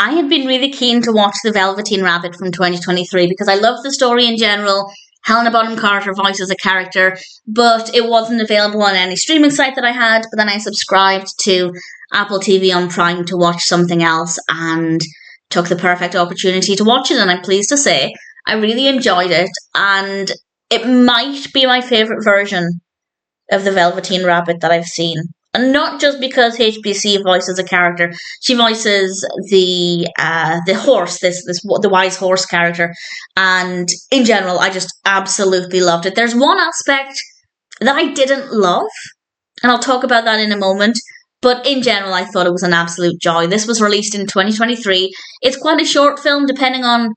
I had been really keen to watch The Velveteen Rabbit from 2023 because I love the story in general. Helena Bonham Carter voices a character, but it wasn't available on any streaming site that I had. But then I subscribed to Apple TV on Prime to watch something else and took the perfect opportunity to watch it. And I'm pleased to say I really enjoyed it. And it might be my favourite version of The Velveteen Rabbit that I've seen. And not just because HBC voices a character, she voices the horse, the wise horse character, and in general, I just absolutely loved it. There's one aspect that I didn't love, and I'll talk about that in a moment. But in general, I thought it was an absolute joy. This was released in 2023. It's quite a short film, depending on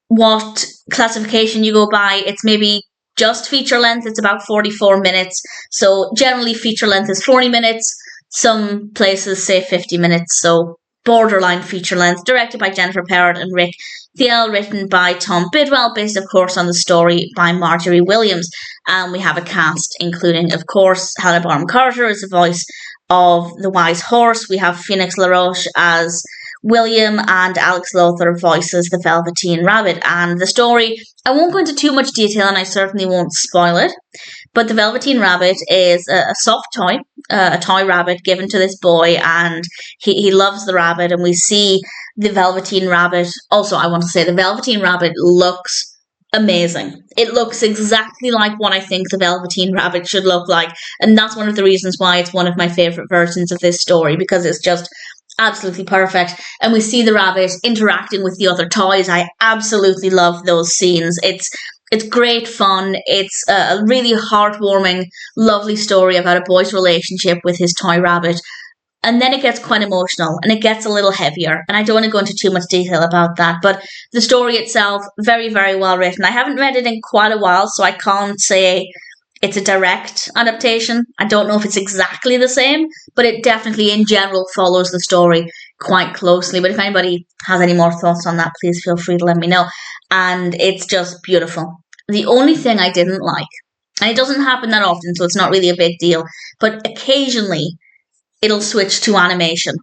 what classification you go by. It's maybe just feature length. It's about 44 minutes. So generally feature length is 40 minutes. Some places say 50 minutes. So borderline feature length. Directed by Jennifer Perrott and Rick Thiele. Written by Tom Bidwell. Based, of course, on the story by Margery Williams. And we have a cast including, of course, Helena Bonham Carter as the voice of the wise horse. We have Phoenix Laroche as William, and Alex Lawther voices the Velveteen Rabbit. And the story, I won't go into too much detail and I certainly won't spoil it, but the Velveteen Rabbit is a soft toy, a toy rabbit given to this boy, and he loves the rabbit, and we see the Velveteen Rabbit. Also, I want to say the Velveteen Rabbit looks amazing. It looks exactly like what I think the Velveteen Rabbit should look like, and that's one of the reasons why it's one of my favourite versions of this story, because it's just absolutely perfect. And we see the rabbit interacting with the other toys. I absolutely love those scenes. It's great fun. It's a really heartwarming, lovely story about a boy's relationship with his toy rabbit. And then it gets quite emotional and it gets a little heavier. And I don't want to go into too much detail about that. But the story itself, very, very well written. I haven't read it in quite a while, so I can't say it's a direct adaptation. I don't know if it's exactly the same, but it definitely in general follows the story quite closely. But if anybody has any more thoughts on that, please feel free to let me know. And it's just beautiful. The only thing I didn't like, and it doesn't happen that often, so it's not really a big deal, but occasionally it'll switch to animation.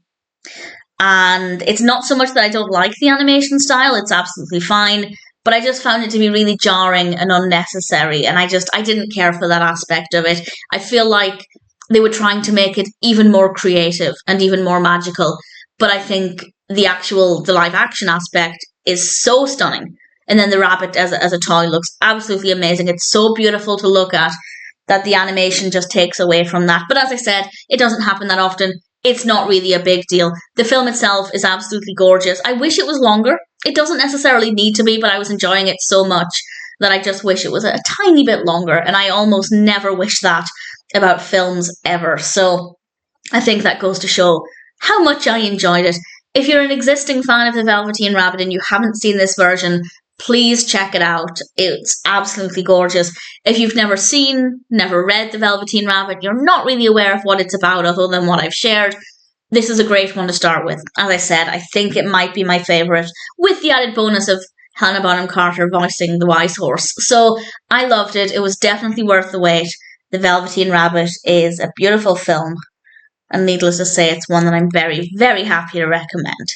And it's not so much that I don't like the animation style, it's absolutely fine, but I just found it to be really jarring and unnecessary, and I didn't care for that aspect of it. I feel like they were trying to make it even more creative and even more magical, but I think the live action aspect is so stunning. And then the rabbit as a toy looks absolutely amazing. It's so beautiful to look at that the animation just takes away from that. But as I said, it doesn't happen that often. It's not really a big deal. The film itself is absolutely gorgeous. I wish it was longer. It doesn't necessarily need to be, but I was enjoying it so much that I just wish it was a tiny bit longer. And I almost never wish that about films ever. So I think that goes to show how much I enjoyed it. If you're an existing fan of The Velveteen Rabbit and you haven't seen this version, please check it out. It's absolutely gorgeous. If you've never read The Velveteen Rabbit, you're not really aware of what it's about other than what I've shared, this is a great one to start with. As I said, I think it might be my favourite, with the added bonus of Helena Bonham Carter voicing the wise horse. So I loved it. It was definitely worth the wait. The Velveteen Rabbit is a beautiful film, and needless to say, it's one that I'm very, very happy to recommend.